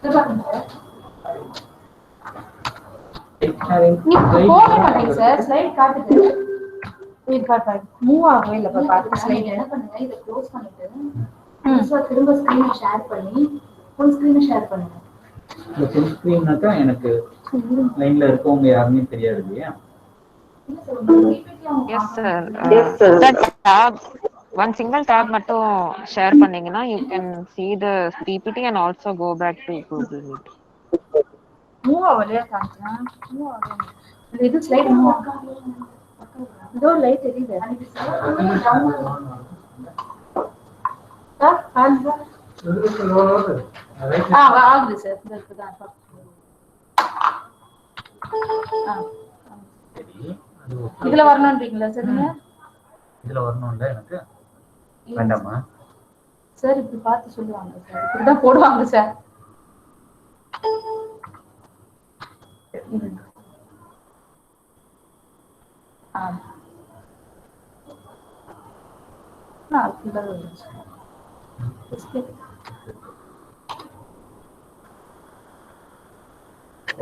போக மாட்டேங்க sir. Slide காட்டுது. மூவ் ஆகவே இல்லை. பாருங்க ஸ்லைட் என்ன பண்ணுங்க, இதை க்ளோஸ் பண்ணிட்டு திரும்ப ஸ்கிரீனை ஷேர் பண்ணி ஃபுல் ஸ்கிரீனை ஷேர் பண்ணுங்க. இந்த ஃபுல் ஸ்கிரீன்னாக்கா எனக்கு லைன்ல இருக்கவங்க யாருமே தெரியாது இல்லையா? Yes, sir. That tab, one single tab மட்டும் share பண்ணீங்கன்னா you can see the PPT and also go back to Google Meet. Move ஆகலையா காமிச்சா? மூவ் ஆகல. இது ஸ்லைட் மூவ் ஆகல. இதோ லைட் தெரியுது. ஆகுது சார். இதுல வரணும்ன்றீங்களா சார்? நீங்க இதுல வரணும்ல எனக்கு வேண்டாமா சார்? இப்படி பார்த்து சொல்லுவாங்க சார். இப்படிதான் போடுவாங்க sir.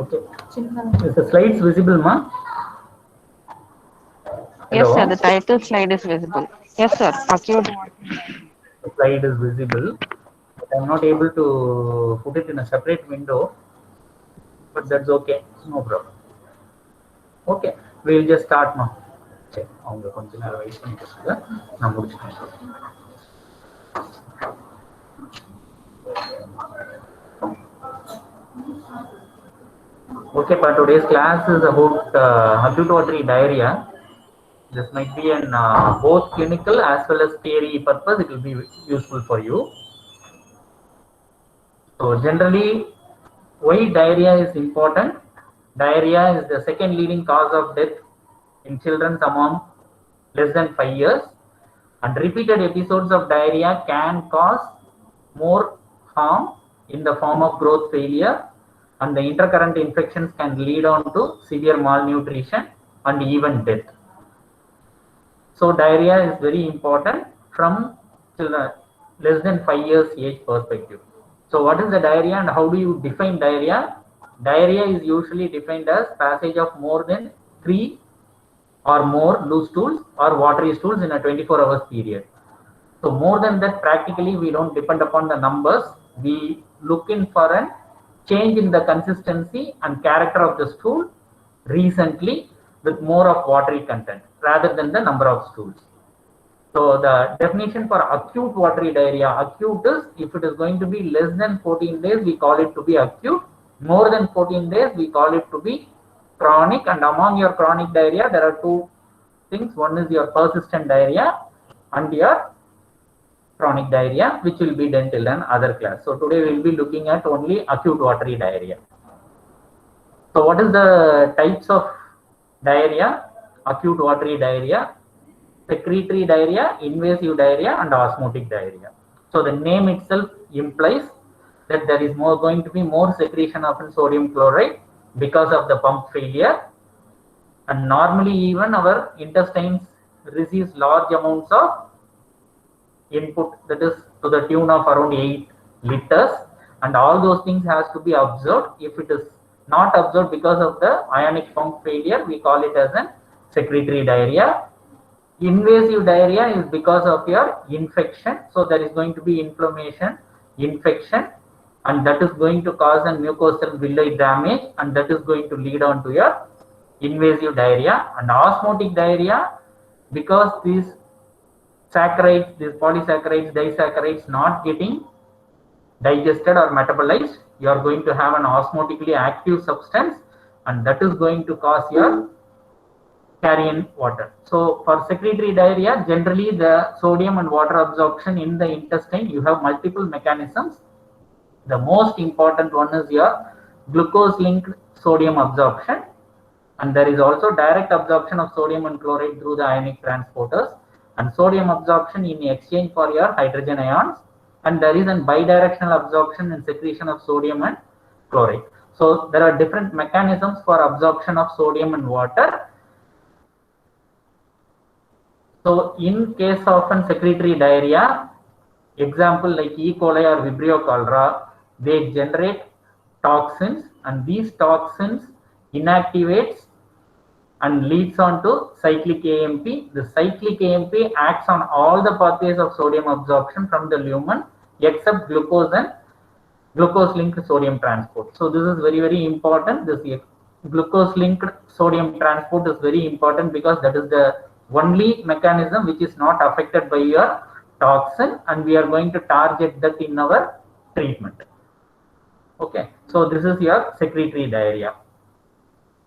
Okay. Is the slides visible, ma? Yes, sir. The title slide is visible. Yes, sir. Acute. The slide is visible, but I'm not able to put it in a separate window. But that's okay. No problem. Okay, we'll just start now. Okay. அவங்க கொஞ்ச நேரம் wait பண்ணிட்டு நான் முடிச்சிட்டேன். Okay, but today's class is about acute watery diarrhea. This might be an both clinical as well as theory purpose. It will be useful for you. So generally, why diarrhea is important? Diarrhea is the second leading cause of death in children among less than 5 years, and repeated episodes of diarrhea can cause more harm in the form of growth failure, and the intercurrent infections can lead on to severe malnutrition and even death. So diarrhea is very important from children less than 5 years age perspective. So what is the diarrhea and how do you define diarrhea? Diarrhea is usually defined as passage of more than 3 or more loose stools or watery stools in a 24 hours period. So more than that, practically we don't depend upon the numbers. We look in for a change in the consistency and character of the stool recently with more of watery content rather than the number of stools. So the definition for acute watery diarrhea, acute is if it is going to be less than 14 days, we call it to be acute. More than 14 days, we call it to be chronic. And among your chronic diarrhea, there are two things. One is your persistent diarrhea and your chronic diarrhea, which will be done till an other class. So today we will be looking at only acute watery diarrhea. So what is the types of diarrhea? Acute watery diarrhea, secretory diarrhea, invasive diarrhea, and osmotic diarrhea. So the name itself implies that there is going to be more secretion of sodium chloride because of the pump failure, and normally even our intestines receives large amounts of input, that is to the tune of around 8 liters, and all those things has to be observed. If it is not observed because of the ionic pump failure, we call it as an secretory diarrhea. Invasive diarrhea is because of your infection. So there is going to be inflammation, infection, and that is going to cause a mucosal villi damage, and that is going to lead on to your invasive diarrhea. And osmotic diarrhea, because these saccharides, these polysaccharides, disaccharides not getting digested or metabolized, you are going to have an osmotically active substance, and that is going to cause your carrion water. So for secretory diarrhea, generally the sodium and water absorption in the intestine, you have multiple mechanisms. The most important one is your glucose linked sodium absorption, and there is also direct absorption of sodium and chloride through the ionic transporters, and sodium absorption in exchange for your hydrogen ions, and there is a bidirectional absorption and secretion of sodium and chloride. So there are different mechanisms for absorption of sodium and water. So in case of a secretory diarrhea, example like E. coli or Vibrio cholera, they generate toxins, and these toxins inactivates and leads on to cyclic AMP. The cyclic AMP acts on all the pathways of sodium absorption from the lumen except glucose and glucose-linked sodium transport. So this is very, very important. This glucose-linked sodium transport is very important because that is the only mechanism which is not affected by your toxin, and we are going to target that in our treatment. Okay, so this is your secretory diarrhea.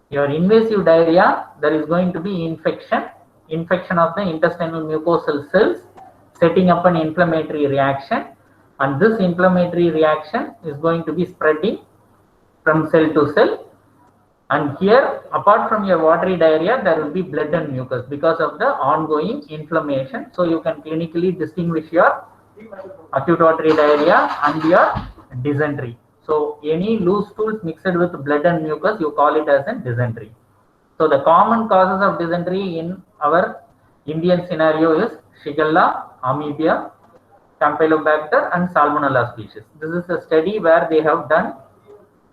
Your invasive diarrhea, there is going to be infection of the intestinal mucosal cells, setting up an inflammatory reaction, and this inflammatory reaction is going to be spreading from cell to cell. And here, apart from your watery diarrhea, there will be blood and mucus because of the ongoing inflammation. So you can clinically distinguish your acute watery diarrhea and your dysentery. So any loose stools mixed with blood and mucus, you call it as a dysentery. So the common causes of dysentery in our Indian scenario is Shigella, Amoeba, Campylobacter and Salmonella species. This is a study where they have done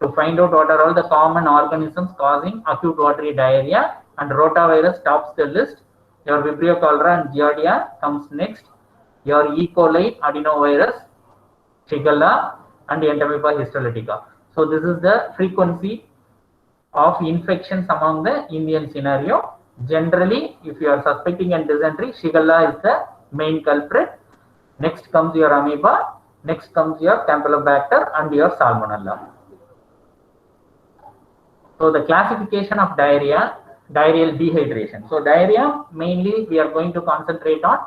to find out what are all the common organisms causing acute watery diarrhea, and rotavirus tops the list. Your Vibrio cholera and Giardia comes next. Your E. coli, adenovirus, Shigella and Entamoeba histolytica. So this is the frequency of infections among the Indian scenario. Generally, if you are suspecting a dysentery, Shigella is the main culprit. Next comes your amoeba, next comes your Campylobacter and your Salmonella. So the classification of diarrhea, diarrheal dehydration. So diarrhea, mainly we are going to concentrate on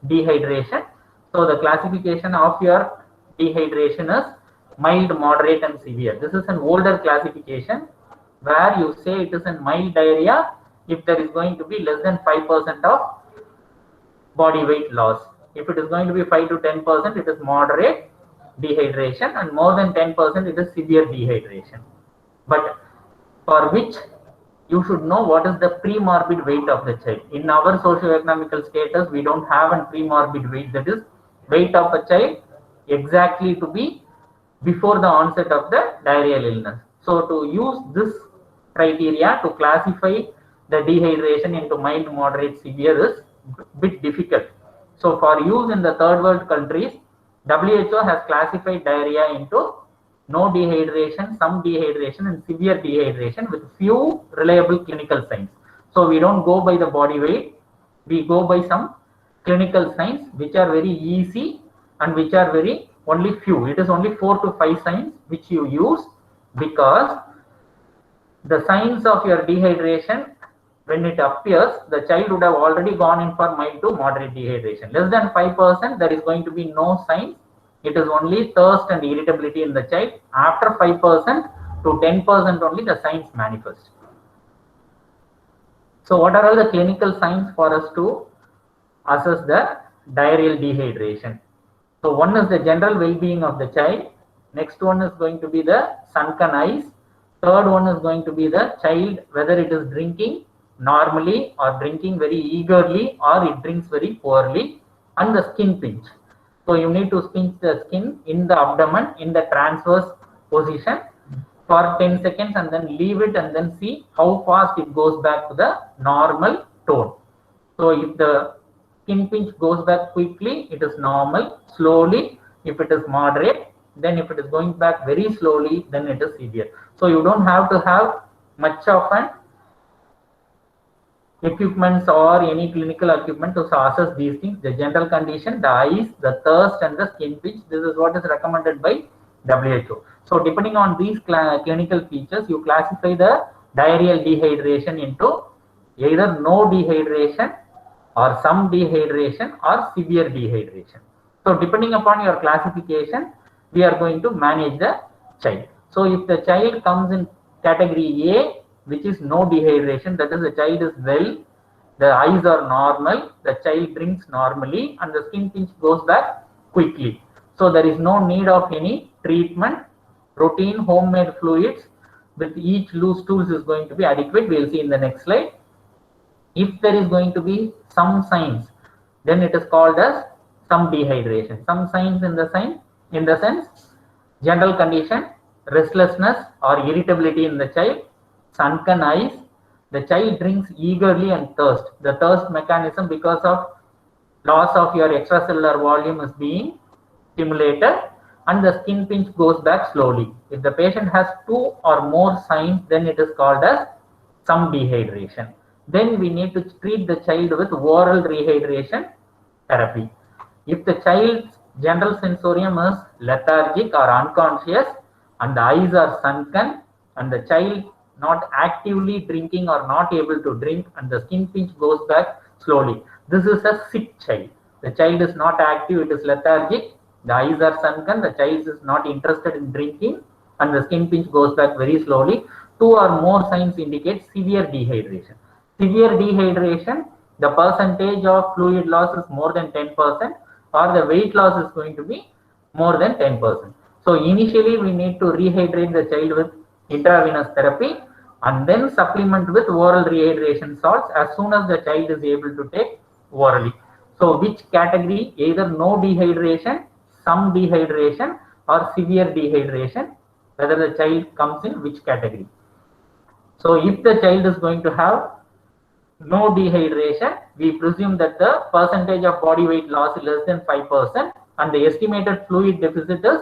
dehydration. So the classification of your dehydration is mild, moderate and severe. This is an older classification where you say it is a mild diarrhea if there is going to be less than 5% of body weight loss. If it is going to be 5 to 10%, it is moderate dehydration, and more than 10%, it is severe dehydration. But for which you should know what is the pre-morbid weight of the child. In our socio-economical status, we don't have a pre-morbid weight, that is weight of a child exactly to be before the onset of the diarrheal illness. So to use this criteria to classify the dehydration into mild, moderate, severe is a bit difficult. So for use in the third world countries, WHO has classified diarrhea into no dehydration, some dehydration and severe dehydration with few reliable clinical signs. So we don't go by the body weight, we go by some clinical signs which are very easy and which are very only few. It is only 4 to 5 signs which you use, because the signs of your dehydration, when it appears, the child would have already gone in for mild to moderate dehydration. Less than 5%, there is going to be no signs. It is only thirst and irritability in the child. After 5% to 10% only the signs manifest. So what are all the clinical signs for us to assess the diarrheal dehydration? So one is the general well-being of the child. Next one is going to be the sunken eyes. Third one is going to be the child, whether it is drinking normally or drinking very eagerly or it drinks very poorly, and the skin pinch. So you need to pinch the skin in the abdomen in the transverse position for 10 seconds and then leave it and then see how fast it goes back to the normal tone. So if the skin pinch goes back quickly, it is normal. Slowly, if it is moderate, then if it is going back very slowly, then it is severe. So you don't have to have much of an equipments or any clinical equipment to assess these things. The general condition, the eyes, the thirst and the skin pinch, this is what is recommended by WHO. So depending on these clinical features, you classify the diarrheal dehydration into either no dehydration or some dehydration or severe dehydration. So depending upon your classification, we are going to manage the child. So if the child comes in category A, which is no dehydration, that is the child is well, the eyes are normal, the child drinks normally and the skin pinch goes back quickly. So there is no need of any treatment. Routine homemade fluids with each loose stools is going to be adequate. We will see in the next slide. If there is going to be some signs, then it is called as some dehydration. Some signs in the sense, general condition, restlessness or irritability in the child, sunken eyes. The child drinks eagerly and thirst. The thirst mechanism, because of loss of your extracellular volume, is being stimulated, and the skin pinch goes back slowly. If the patient has 2 or more signs, then it is called as some dehydration. Then we need to treat the child with oral rehydration therapy. If the child's general sensorium is lethargic or unconscious, and the eyes are sunken, and the child not actively drinking or not able to drink, and the skin pinch goes back slowly, this is a sick child. The child is not active, it is lethargic, the eyes are sunken, the child is not interested in drinking, and the skin pinch goes back very slowly. 2 or more signs indicate severe dehydration. Severe dehydration, the percentage of fluid loss is more than 10%, or the weight loss is going to be more than 10%. So initially we need to rehydrate the child with intravenous therapy, and then supplement with oral rehydration salts as soon as the child is able to take orally. So which category? Either no dehydration, some dehydration, or severe dehydration, whether the child comes in which category. So if the child is going to have no dehydration, we presume that the percentage of body weight loss is less than 5%, and the estimated fluid deficit is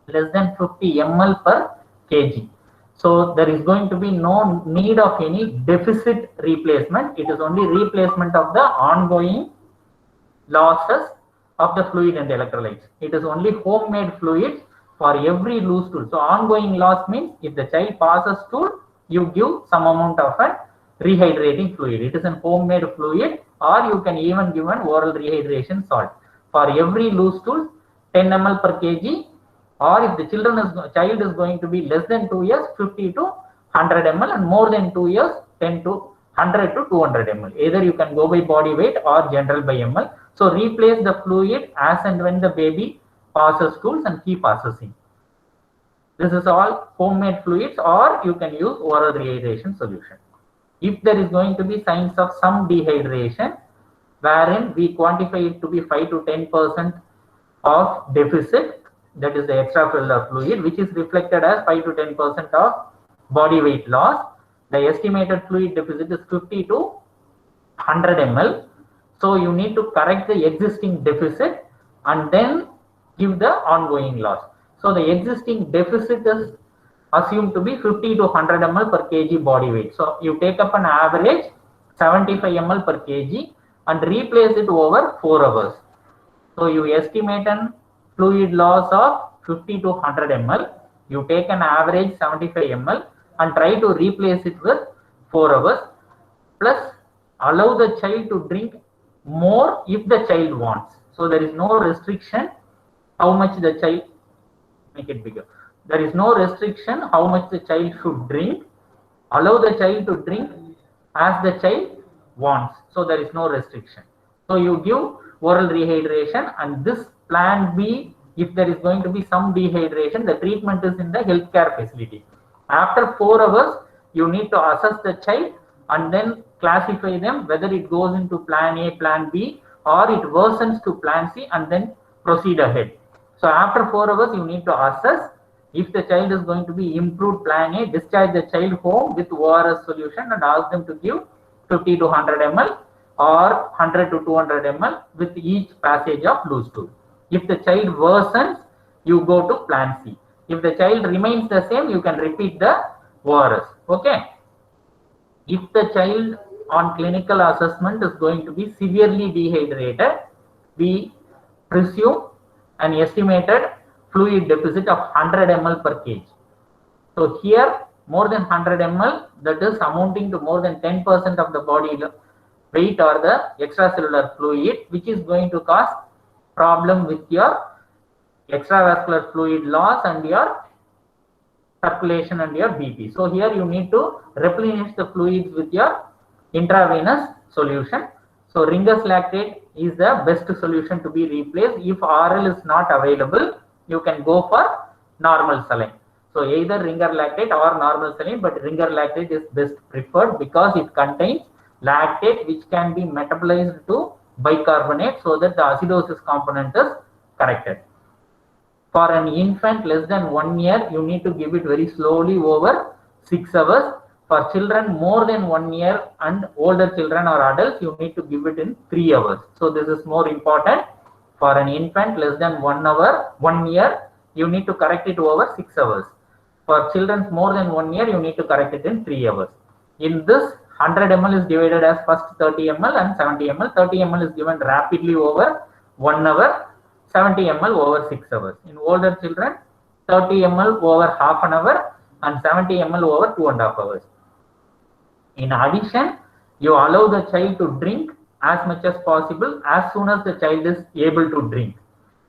less than 50 ml per kg. So there is going to be no need of any deficit replacement. It is only replacement of the ongoing losses of the fluid and electrolytes. It is only homemade fluids for every loose stool. So ongoing loss means if the child passes stool, you give some amount of a rehydrating fluid. It is a homemade fluid, or you can even give an oral rehydration salt. For every loose stool, 10 ml per kg, or if the child is going to be less than 2 years, 50 to 100 ml, and more than 2 years, 10 to 100 to 200 ml. Either you can go by body weight or general by ml. So replace the fluid as and when the baby passes stools and he passes in. This is all homemade fluids, or you can use oral rehydration solution. If there is going to be signs of some dehydration, wherein we quantify it to be 5 to 10% of deficit, that is the extracellular fluid, which is reflected as 5 to 10% of body weight loss. The estimated fluid deficit is 50 to 100 ml. So you need to correct the existing deficit and then give the ongoing loss. So the existing deficit is assumed to be 50 to 100 ml per kg body weight. So you take up an average 75 ml per kg and replace it over 4 hours. So you estimate an fluid loss of 50 to 100 ml. You take an average 75 ml and try to replace it with 4 hours. Plus allow the child to drink more if the child wants. So there is no restriction how much the child, make it bigger. There is no restriction how much the child should drink. Allow the child to drink as the child wants. So there is no restriction. So you give oral rehydration, and this plan B, if there is going to be some dehydration, the treatment is in the healthcare facility. After 4 hours, you need to assess the child and then classify them whether it goes into plan A, plan B, or it worsens to plan C, and then proceed ahead. So after 4 hours, you need to assess. If the child is going to be improved plan A, discharge the child home with ORS solution and ask them to give 50 to 100 ml or 100 to 200 ml with each passage of loose stool. If the child worsens, you go to plan C. If the child remains the same, you can repeat the ORS. Okay. If the child on clinical assessment is going to be severely dehydrated, we presume an estimated fluid deficit of 100 ml per kg. So here more than 100 ml, that is amounting to more than 10% of the body weight or the extracellular fluid, which is going to cause problem with your extravascular fluid loss and your circulation and your BP. So here you need to replenish the fluids with your intravenous solution. So Ringer's lactate is the best solution to be replaced. If oral is not available, you can go for normal saline. So either Ringer lactate or normal saline, but Ringer lactate is best preferred because it contains lactate which can be metabolized to bicarbonate so that the acidosis component is corrected. For an infant less than 1 year, you need to give it very slowly over 6 hours. For children more than 1 year and older children or adults, you need to give it in 3 hours. So this is more important. For an infant less than 1 year, you need to correct it over 6 hours. For children more than 1 year, you need to correct it in 3 hours. In this, 100 ml is divided as first 30 ml and 70 ml. 30 ml is given rapidly over 1 hour, 70 ml over 6 hours. In older children, 30 ml over half an hour and 70 ml over 2.5 hours. In addition, you allow the child to drink as much as possible as soon as the child is able to drink,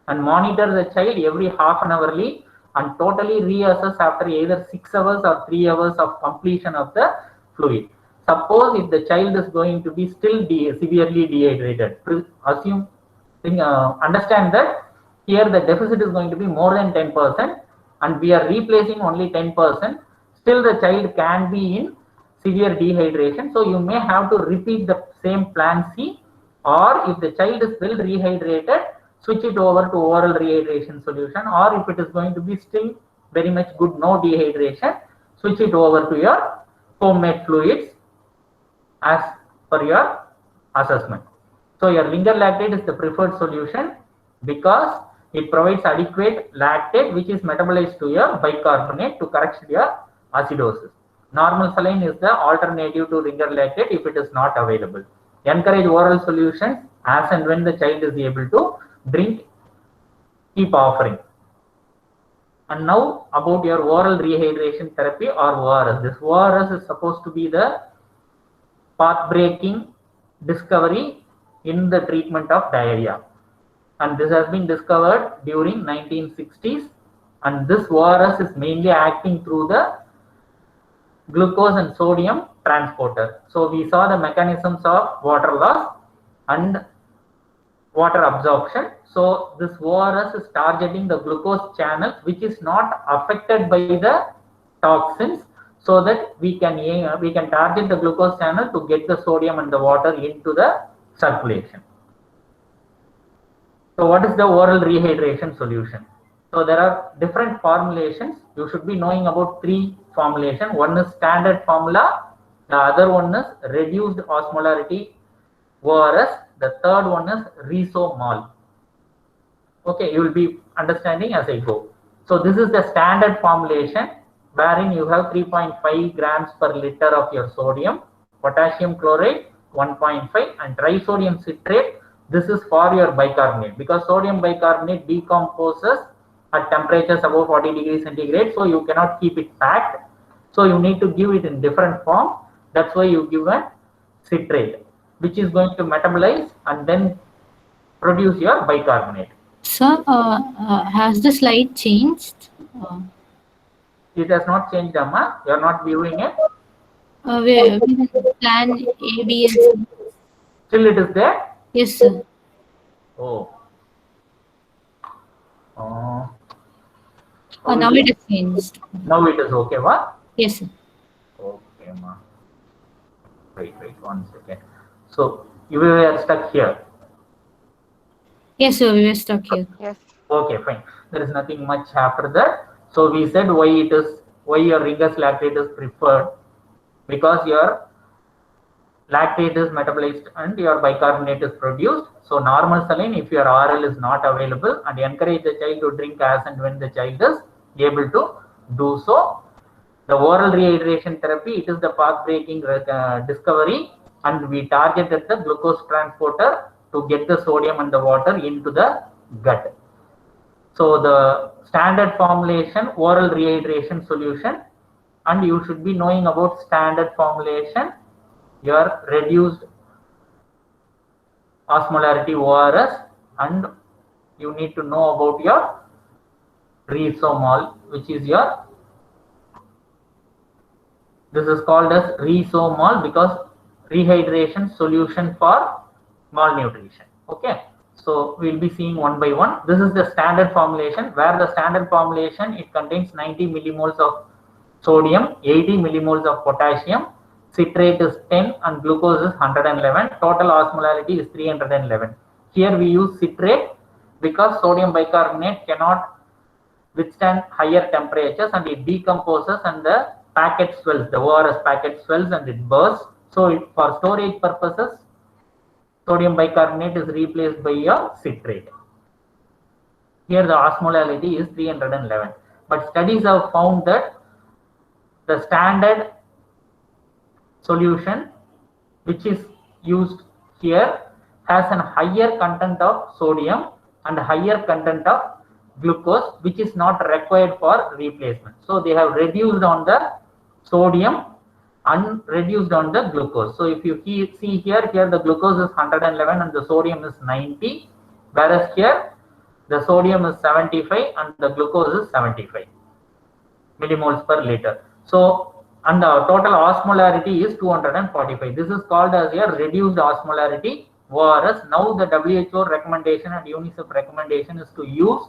and monitor the child every half an hourly and totally reassess after either 6 hours or 3 hours of completion of the fluid. Suppose if the child is going to be still severely dehydrated, understand that here the deficit is going to be more than 10% and we are replacing only 10%. Still the child can be in severe dehydration, so you may have to repeat the same plan C, or if the child is well rehydrated, switch it over to oral rehydration solution, or if it is going to be still very much good, no dehydration, switch it over to your homemade fluids as per your assessment. So your Ringer lactate is the preferred solution because it provides adequate lactate which is metabolized to your bicarbonate to correct your acidosis. Normal saline is the alternative to Ringer lactate if it is not available. Encourage oral solutions as and when the child is able to drink, keep offering. And now about your oral rehydration therapy or ORS. This ORS is supposed to be the path-breaking discovery in the treatment of diarrhea. And this has been discovered during 1960s. And this ORS is mainly acting through the glucose and sodium transporter. So we saw the mechanisms of water loss and water absorption. So this ORS is targeting the glucose channels which is not affected by the toxins, so that we can target the glucose channel to get the sodium and the water into the circulation. So what is the oral rehydration solution? So there are different formulations. You should be knowing about 3 formulations. One is standard formula, the other one is reduced osmolarity ORS, the third one is Resomol. Okay, you will be understanding as I go. So this is the standard formulation wherein you have 3.5 grams per liter of your sodium, potassium chloride 1.5 and trisodium citrate. This is for your bicarbonate because sodium bicarbonate decomposes at temperatures above 40 degrees centigrade, so you cannot keep it packed. So you need to give it in different form. That's why you give a citrate, which is going to metabolize and then produce your bicarbonate. Sir, has the slide changed? It has not changed, Amma. You are not viewing it. Plan A, B, and C. Still it is there? Yes, sir. Oh. Now it is changed. Now it is okay, what? Yes, sir. Okay, ma. Wait, 1 second. So you were stuck here. Yes, sir. We were stuck here. Yes. Okay, fine. There is nothing much after that. So we said why your Ringer's lactate is preferred, because your lactate is metabolized and your bicarbonate is produced. So normal saline, if your RL is not available, and encourage the child to drink as and when the child is able to do so. The oral rehydration therapy, it is the path-breaking discovery, and we targeted the glucose transporter to get the sodium and the water into the gut. So the standard formulation, oral rehydration solution, and you should be knowing about standard formulation, your reduced osmolarity ORS, and you need to know about your Resomol, which is your, this is called as Resomol because rehydration solution for malnutrition. Okay, so we'll be seeing one by one. This is the standard formulation, where the standard formulation, it contains 90 millimoles of sodium, 80 millimoles of potassium, citrate is 10 and glucose is 111. Total osmolarity is 311. Here we use citrate because sodium bicarbonate cannot withstand higher temperatures and it decomposes and the packet swells, the ORS packet swells and it bursts. So for storage purposes, sodium bicarbonate is replaced by your citrate. Here the osmolality is 311. But studies have found that the standard solution which is used here has a higher content of sodium and higher content of glucose, which is not required for replacement. So they have reduced on the sodium and reduced on the glucose. So if you see here the glucose is 111 and the sodium is 90, whereas here the sodium is 75 and the glucose is 75 millimoles per liter. So and the total osmolarity is 245. This is called as a reduced osmolarity ORS. Now the WHO recommendation and UNICEF recommendation is to use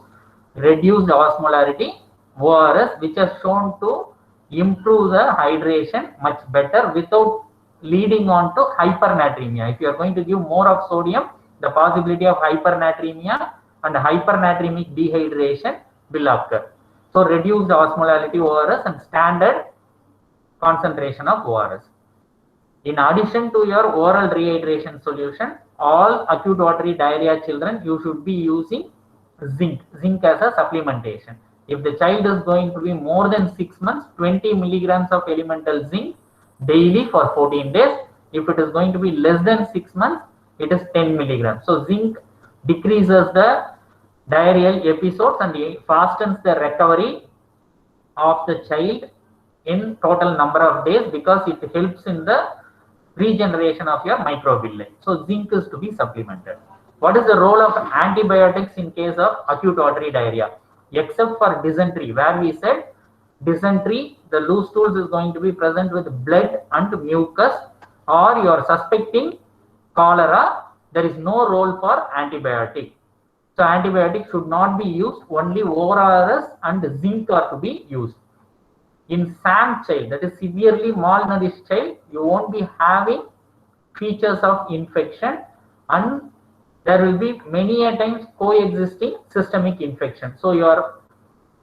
reduced osmolarity ORS, which has shown to improve the hydration much better without leading on to hypernatremia. If you are going to give more of sodium, the possibility of hypernatremia and hypernatremic dehydration will occur. So reduced osmolarity ORS and standard concentration of ORS. In addition to your oral rehydration solution, all acute watery diarrhea children, you should be using zinc as a supplementation. If the child is going to be more than 6 months, 20 milligrams of elemental zinc daily for 14 days. If it is going to be less than 6 months, it is 10 milligrams. So zinc decreases the diarrheal episodes and fastens the recovery of the child in total number of days because it helps in the regeneration of your microvilli. So zinc is to be supplemented. What is the role of antibiotics in case of acute watery diarrhea? Except for dysentery, where we said dysentery, the loose stools is going to be present with blood and mucus, or you are suspecting cholera, there is no role for antibiotic. So antibiotics should not be used, only ORS and zinc are to be used. In SAM child, that is severely malnourished child, you won't be having features of infection and there will be many a times coexisting systemic infection. So you are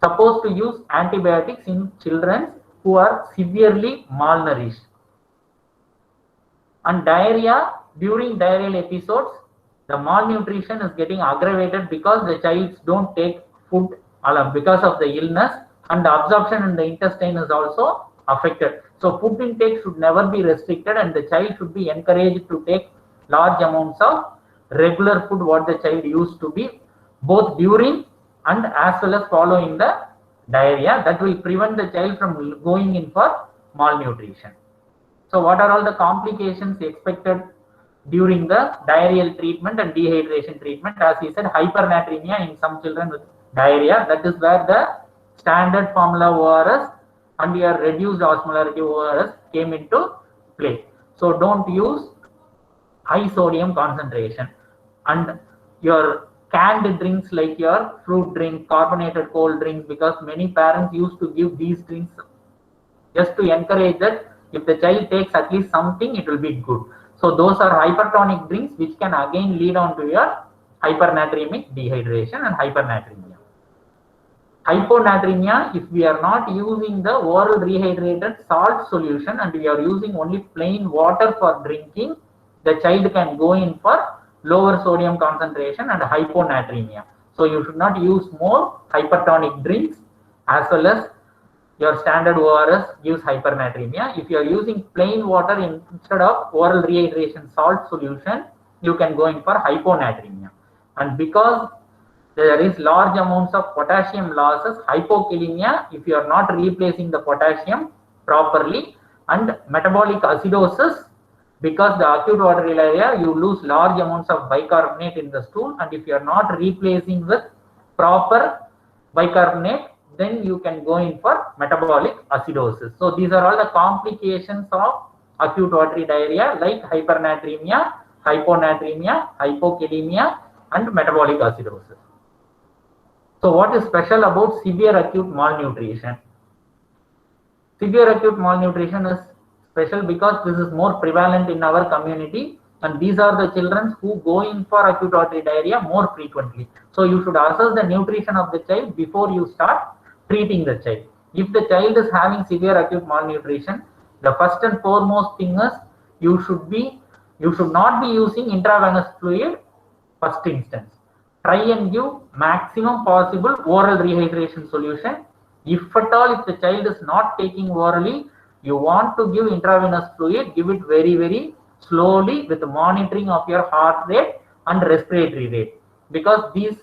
supposed to use antibiotics in children who are severely malnourished. And diarrhea, during diarrheal episodes, the malnutrition is getting aggravated because the childs don't take food alone because of the illness, and the absorption in the intestine is also affected. So food intake should never be restricted and the child should be encouraged to take large amounts of regular food what the child used to be, both during and as well as following the diarrhea. That will prevent the child from going in for malnutrition. So what are all the complications expected during the diarrheal treatment and dehydration treatment? As we said, hypernatremia in some children with diarrhea, that is where the standard formula ORS and your reduced osmolarity ORS came into play. So don't use high sodium concentration. And your canned drinks like your fruit drink, carbonated cold drinks, because many parents used to give these drinks just to encourage that if the child takes at least something, it will be good. So those are hypertonic drinks which can again lead on to your hypernatremic dehydration and hypernatremia. Hyponatremia, if we are not using the oral rehydrated salt solution and we are using only plain water for drinking, the child can go in for lower sodium concentration and hyponatremia. So you should not use more hypertonic drinks, as well as your standard ORS gives hypernatremia. If you are using plain water instead of oral rehydration salt solution, you can go in for hyponatremia. And because there is large amounts of potassium losses, hypokalemia, if you are not replacing the potassium properly, and metabolic acidosis, because the acute watery diarrhea, you lose large amounts of bicarbonate in the stool, and if you are not replacing with proper bicarbonate, then you can go in for metabolic acidosis. So these are all the complications of acute watery diarrhea, like hypernatremia, hyponatremia, hypokalemia, and metabolic acidosis. So what is special about severe acute malnutrition? Severe acute malnutrition is special because this is more prevalent in our community. and these are the children who go in for acute watery diarrhea more frequently. So you should assess the nutrition of the child before you start treating the child. If the child is having severe acute malnutrition, the first and foremost thing is you should not be using intravenous fluid first instance. Try and give maximum possible oral rehydration solution. If at all, if the child is not taking orally, you want to give intravenous fluid, give it very, very slowly with monitoring of your heart rate and respiratory rate. Because these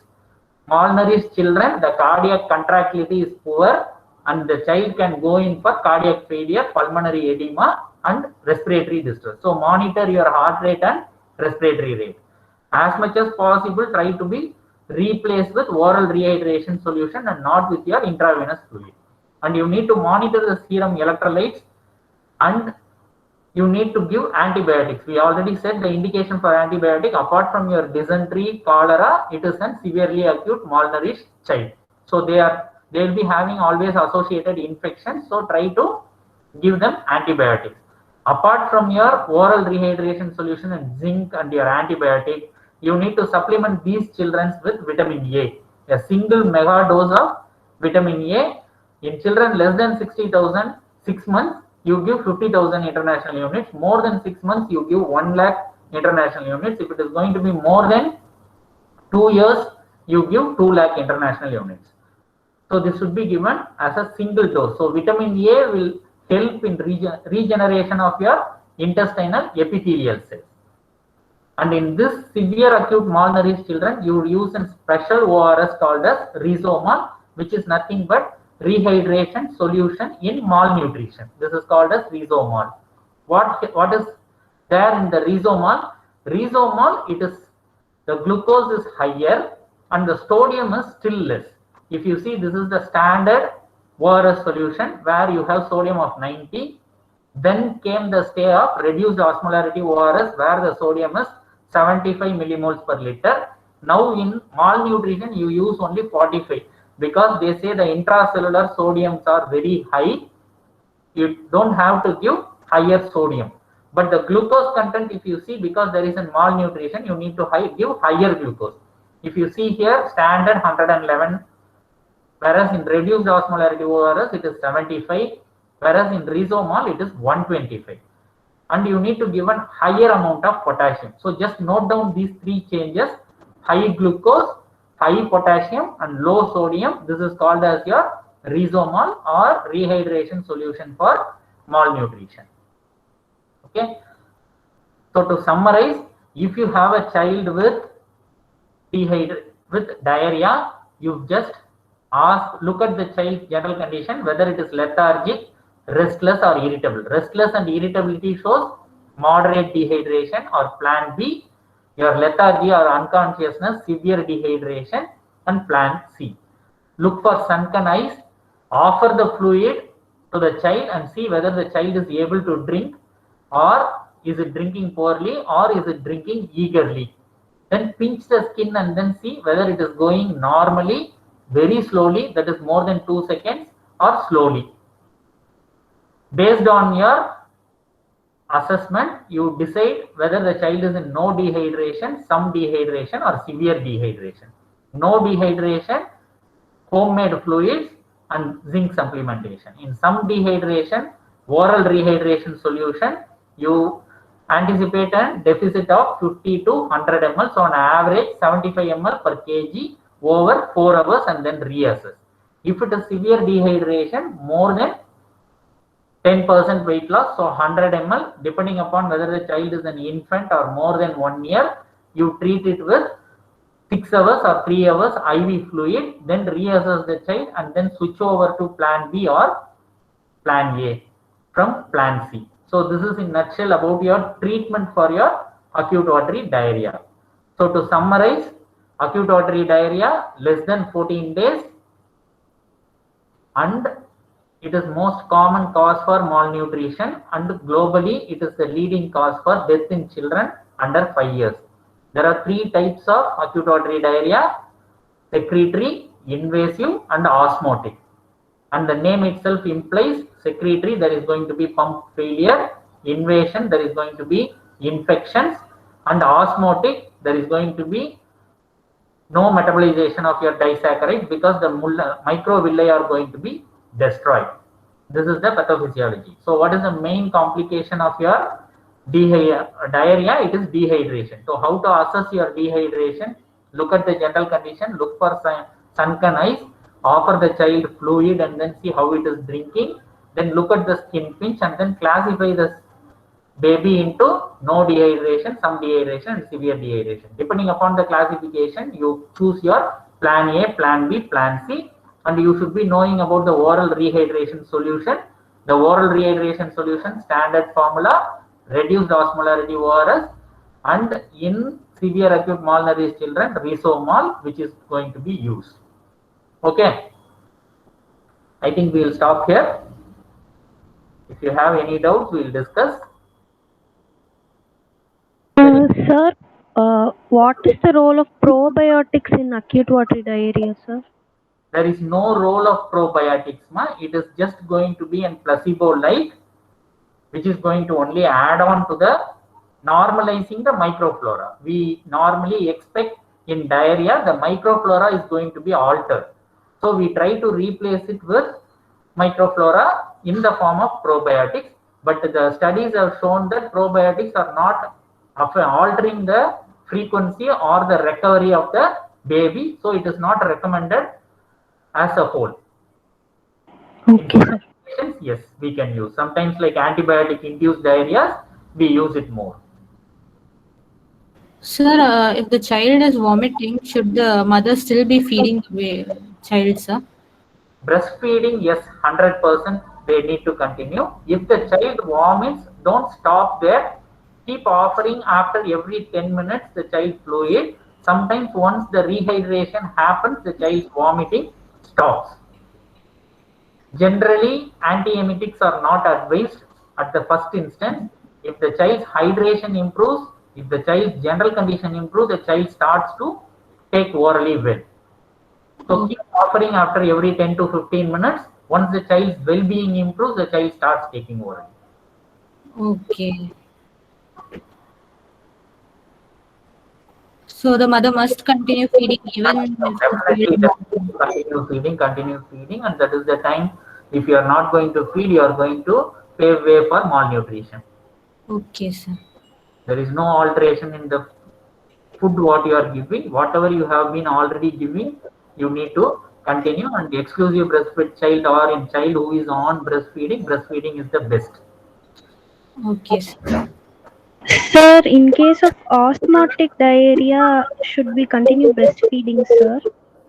malnourished children, the cardiac contractility is poor and the child can go in for cardiac failure, pulmonary edema and respiratory distress. So monitor your heart rate and respiratory rate. As much as possible, try to be replaced with oral rehydration solution and not with your intravenous fluid. And you need to monitor the serum electrolytes and you need to give antibiotics. We already said the indication for antibiotic, apart from your dysentery, cholera, it is a severely acute malnourished child. So they will be having always associated infections. So try to give them antibiotics. Apart from your oral rehydration solution and zinc and your antibiotic, you need to supplement these children with vitamin A. A single mega dose of vitamin A in children less than 60,000, 6 months, you give 50,000 international units. More than 6 months, you give 1 lakh international units. If it is going to be more than 2 years, you give 2 lakh international units. So this should be given as a single dose. So vitamin A will help in regeneration of your intestinal epithelial cells. And in this severe acute malnourished children, you use a special ORS called as Rizomol, which is nothing but rehydration solution in malnutrition. This is called as Rizomol. What is there in the Rizomol? Rizomol, it is the glucose is higher and the sodium is still less. If you see, this is the standard ORS solution where you have sodium of 90. Then came the stay of reduced osmolarity ORS where the sodium is 75 millimoles per liter. Now in malnutrition, you use only 45 because they say the intracellular sodiums are very high. You don't have to give higher sodium. But the glucose content, if you see, because there is a malnutrition, you need to give higher glucose. If you see here, standard 111, whereas in reduced osmolarity ORS, it is 75, whereas in Rizomol, it is 125. And you need to give a higher amount of potassium. So just note down these three changes: high glucose, high potassium and low sodium. This is called as your Rizomol or rehydration solution for malnutrition. Okay. So to summarize, if you have a child with diarrhea, you just look at the child's general condition, whether it is lethargic, restless or irritable. Restless and irritability shows moderate dehydration or plan B. Your lethargy or unconsciousness, severe dehydration, and plan C. Look for sunken eyes. Offer the fluid to the child and see whether the child is able to drink, or is it drinking poorly, or is it drinking eagerly. Then pinch the skin and then see whether it is going normally, very slowly, that is more than 2 seconds, or slowly. Based on your assessment, you decide whether the child is in no dehydration, some dehydration, or severe dehydration. No dehydration, homemade fluids and zinc supplementation. In some dehydration, oral rehydration solution, you anticipate a deficit of 50 to 100 ml. So on average, 75 ml per kg over 4 hours and then reassess. If it is severe dehydration, more than 10% weight loss, so 100 ml, depending upon whether the child is an infant or more than 1 year, you treat it with 6 hours or 3 hours IV fluid, then reassess the child and then switch over to plan B or plan A from plan C. So this is in nutshell about your treatment for your acute watery diarrhea. So to summarize, acute watery diarrhea less than 14 days, and it is most common cause for malnutrition, and globally it is the leading cause for death in children under 5 years. There are 3 types of acute watery diarrhea: secretory, invasive and osmotic. And the name itself implies secretory, there is going to be pump failure; invasion, there is going to be infections; And osmotic, there is going to be no metabolization of your disaccharides because the microvilli are going to be destroyed. This is the pathophysiology. So what is the main complication of your diarrhea? It is dehydration. So how to assess your dehydration? Look at the general condition, look for sunken eyes, offer the child fluid and then see how it is drinking. Then look at the skin pinch and then classify the baby into no dehydration, some dehydration and severe dehydration. Depending upon the classification, you choose your plan A, plan B, plan C, and you should be knowing about the oral rehydration solution. The oral rehydration solution standard formula, reduced osmolarity ORS, and in severe acute malnourished children, Risomol, which is going to be used. Okay, I think we will stop here. If you have any doubts, we will discuss. Sir, what is the role of probiotics in acute watery diarrhea, sir? There is no role of probiotics, it is just going to be a placebo-like, which is going to only add on to the normalizing the microflora. We normally expect in diarrhea, the microflora is going to be altered. So we try to replace it with microflora in the form of probiotics, but the studies have shown that probiotics are not altering the frequency or the recovery of the baby, so it is not recommended as a whole. Okay, sir. Yes, we can use. Sometimes like antibiotic induced diarrhea, we use it more. Sir, if the child is vomiting, should the mother still be feeding the child, sir? Breastfeeding, yes, 100% they need to continue. If the child vomits, don't stop there. Keep offering after every 10 minutes the child fluid. Sometimes once the rehydration happens, the child's vomiting stops. Generally, antiemetics are not advised at the first instance. If the child's hydration improves, if the child's general condition improves, the child starts to take orally well. So keep offering after every 10 to 15 minutes. Once the child's well-being improves, the child starts taking orally. Okay. So the mother must continue feeding even Definitely continue feeding, and that is the time. If you are not going to feed, you are going to pave way for malnutrition. Okay, sir. There is no alteration in the food what you are giving. Whatever you have been already giving, you need to continue. And the exclusive breastfeed child or in child who is on breastfeeding is the best. Okay, sir. Sir, in case of osmotic diarrhea, should we continue breastfeeding, sir?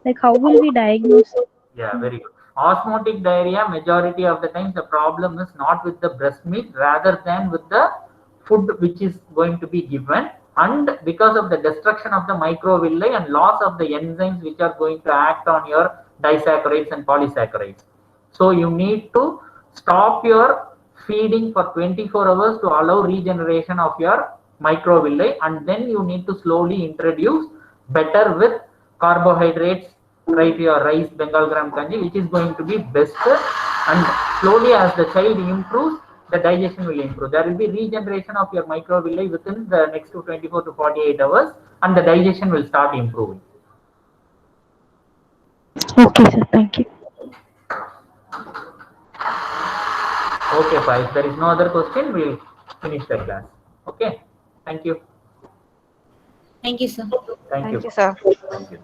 Like, how will we diagnose? Yeah, very good. Osmotic diarrhea, majority of the times the problem is not with the breast milk rather than with the food which is going to be given, and because of the destruction of the microvilli and loss of the enzymes which are going to act on your disaccharides and polysaccharides. So you need to stop your feeding for 24 hours to allow regeneration of your microvilli, and then you need to slowly introduce better with carbohydrates. Try your rice, Bengal gram kanji, which is going to be best, and slowly as the child improves, the digestion will improve. There will be regeneration of your microvilli within the next 24 to 48 hours, and the digestion will start improving. Okay, sir. Thank you. Okay, fine. If there is no other question, we'll finish the class. Okay. Thank you. Thank you, sir. Thank you. Thank you, sir. Thank you.